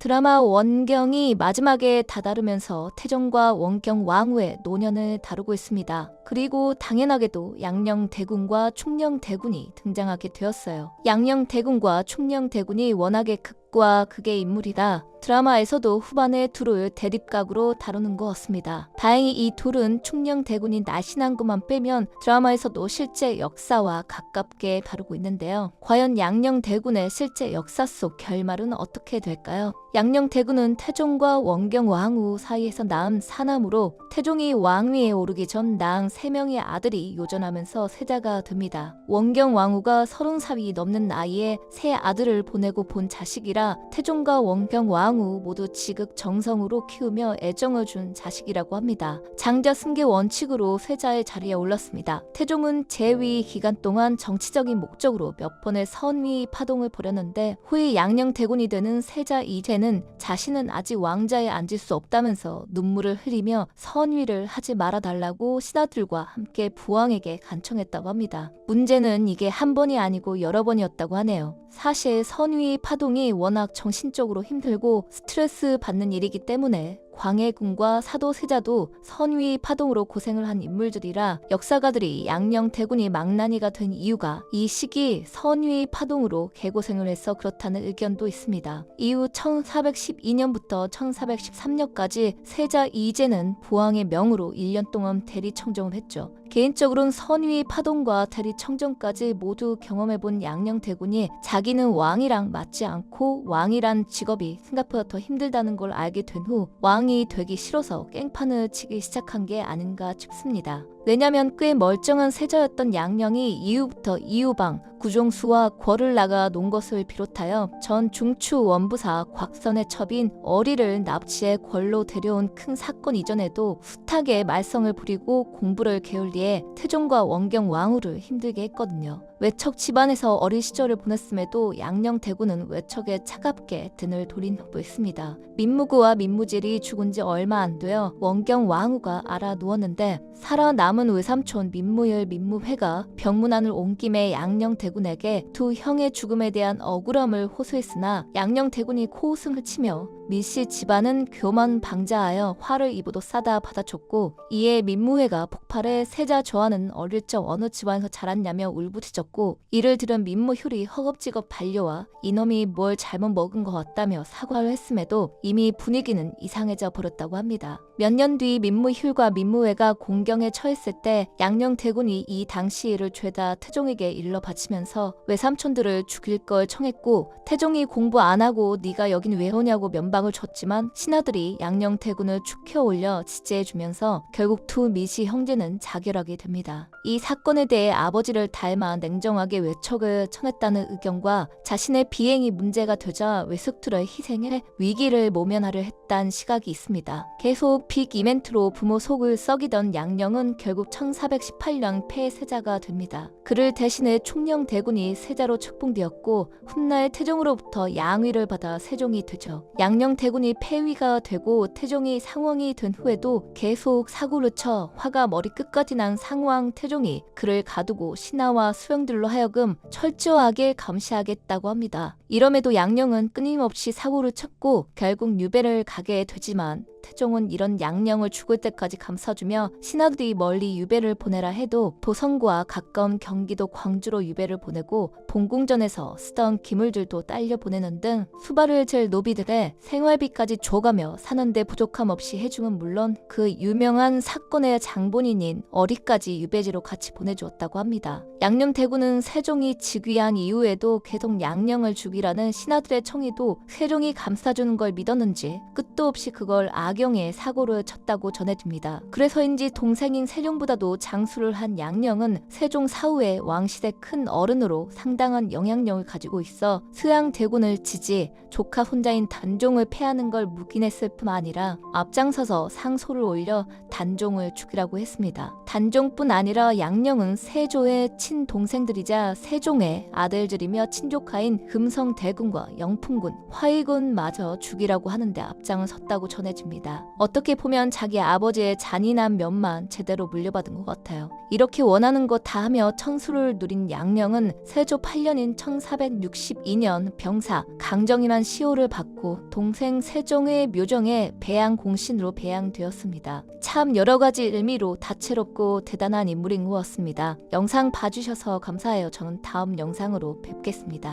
드라마 원경이 마지막에 다다르면서 태종과 원경 왕후의 노년을 다루고 있습니다. 그리고 당연하게도 양녕대군과 충녕대군이 등장하게 되었어요. 양녕대군과 충녕대군이 워낙에 극과 극의 인물이라 드라마에서도 후반에 둘을 대립각으로 다루는 것 같습니다. 다행히 이 둘은 충녕대군이 날씬한 것만 빼면 드라마에서도 실제 역사와 가깝게 다루고 있는데요. 과연 양녕대군의 실제 역사 속 결말은 어떻게 될까요? 양녕대군은 태종과 원경 왕후 사이에서 낳은 사남으로 태종이 왕위에 오르기 전 낳은 3명의 아들이 요전하면서 세자가 됩니다. 원경 왕후가 30살이 넘는 나이에 세 아들을 보내고 본 자식이라 태종과 원경 왕후 모두 지극정성으로 키우며 애정을 준 자식이라고 합니다. 장자 승계 원칙으로 세자의 자리에 올랐습니다. 태종은 재위 기간 동안 정치적인 목적으로 몇 번의 선위 파동을 벌였는데 후에 양녕대군이 되는 세자 이제는 자신은 아직 왕자에 앉을 수 없다면서 눈물을 흘리며 선위를 하지 말아달라고 신하들과 함께 부왕에게 간청했다고 합니다. 문제는 이게 한 번이 아니고 여러 번이었다고 하네요. 사실 선위 파동이 워낙 정신적으로 힘들고 스트레스 받는 일이기 때문에 광해군과 사도세자도 선위 파동으로 고생을 한 인물들이라 역사가들이 양녕대군이 망나니가 된 이유가 이 시기 선위 파동으로 개고생을 해서 그렇다는 의견도 있습니다. 이후 1412년부터 1413년까지 세자 이제는 부왕의 명으로 1년 동안 대리청정을 했죠. 개인적으로는 선위 파동과 대리청정까지 모두 경험해본 양녕대군이 자기는 왕이랑 맞지 않고 왕이란 직업이 생각보다 더 힘들다는 걸 알게 된 후 왕이 되기 싫어서 깽판을 치기 시작한 게 아닌가 싶습니다. 왜냐면 꽤 멀쩡한 세자였던 양녕이 이후부터 이유방, 구종수와 궐을 나가 논 것을 비롯하여 전 중추 원부사 곽선의 첩인 어리를 납치해 궐로 데려온 큰 사건 이전에도 숱하게 말썽을 부리고 공부를 게을리해 태종과 원경 왕후를 힘들게 했거든요. 외척 집안에서 어린 시절을 보냈음에도 양녕대군은 외척에 차갑게 등을 돌린 후 있습니다. 민무구와 민무질이 죽은 지 얼마 안 되어 원경 왕후가 알아 누웠는데 살아남은 외삼촌 민무열, 민무회가 병문안을 온 김에 양녕대군에게 두 형의 죽음에 대한 억울함을 호소했으나 양녕대군이 코웃음을 치며 민씨 집안은 교만방자하여 화를 입어도 싸다 받아줬고 이에 민무회가 폭발해 세자 저하는 어릴 적 어느 집안에서 자랐냐며 울부짖었고 이를 들은 민무효리 허겁지겁 달려와 이놈이 뭘 잘못 먹은 것 같다며 사과를 했음에도 이미 분위기는 이상해져 버렸다고 합니다. 몇 년 뒤 민무효과 민무회가 공경에 처했을 때 양녕대군이 이 당시 일을 죄다 태종에게 일러 바치면서 외삼촌들을 죽일 걸 청했고 태종이 공부 안 하고 네가 여긴 왜 오냐고 면박을 줬지만 신하들이 양녕대군을 축혀 올려 지지해주면서 결국 두 미시 형제는 자결하게 됩니다. 이 사건에 대해 아버지를 닮아 냉정하게 외척을 쳐냈다는 의견과 자신의 비행이 문제가 되자 외숙들을 희생해 위기를 모면하려 했다는 시각이 있습니다. 계속 빅 이벤트로 부모 속을 썩이던 양녕은 결국 1418년 폐세자가 됩니다. 그를 대신해 충녕대군이 세자로 책봉되었고 훗날 태종으로부터 양위를 받아 세종이 되죠. 양녕대군이 폐위가 되고 태종이 상왕이 된 후에도 계속 사고를 쳐 화가 머리끝까지 난 상왕 태종이 그를 가두고 신하와 수령들로 하여금 철저하게 감시하겠다고 합니다. 이럼에도 양녕은 끊임없이 사고를 쳤고 결국 유배를 가게 되지만 태종은 이런 양녕을 죽을 때까지 감싸주며 신하들이 멀리 유배를 보내라 해도 도성과 가까운 경기도 광주로 유배를 보내고 봉궁전에서 쓰던 기물들도 딸려 보내는 등 수발을 잴 노비들의 생활비까지 줘가며 사는데 부족함 없이 해중은 물론 그 유명한 사건의 장본인인 어리까지 유배지로 같이 보내주었다고 합니다. 양녕대군은 세종이 즉위한 이후에도 계속 양녕을 죽이라는 신하들의 청의도 세종이 감싸주는 걸 믿었는지 끝도 없이 그걸 악영의 사고를 쳤다고 전해집니다. 그래서인지 동생인 세종보다도 장수를 한 양녕은 세종 사후에 왕실의 큰 어른으로 상당한 영향력을 가지고 있어 수양대군을 지지 조카 혼자인 단종을 패하는 걸 묵인했을 뿐 아니라 앞장서서 상소를 올려 단종을 죽이라고 했습니다. 단종뿐 아니라 양녕은 세조의 친동생들이자 세종의 아들들이며 친조카인 금성대군과 영풍군, 화의군마저 죽이라고 하는데 앞장을 섰다고 전해집니다. 했습니다. 어떻게 보면 자기 아버지의 잔인한 면만 제대로 물려받은 것 같아요. 이렇게 원하는 거 다 하며 청수를 누린 양령은 세조 8년인 1462년 병사 강정이란 시호를 받고 동생 세종의 묘정에 배양공신으로 배양되었습니다. 참 여러 가지 의미로 다채롭고 대단한 인물인 것 같습니다. 영상 봐주셔서 감사해요. 저는 다음 영상으로 뵙겠습니다.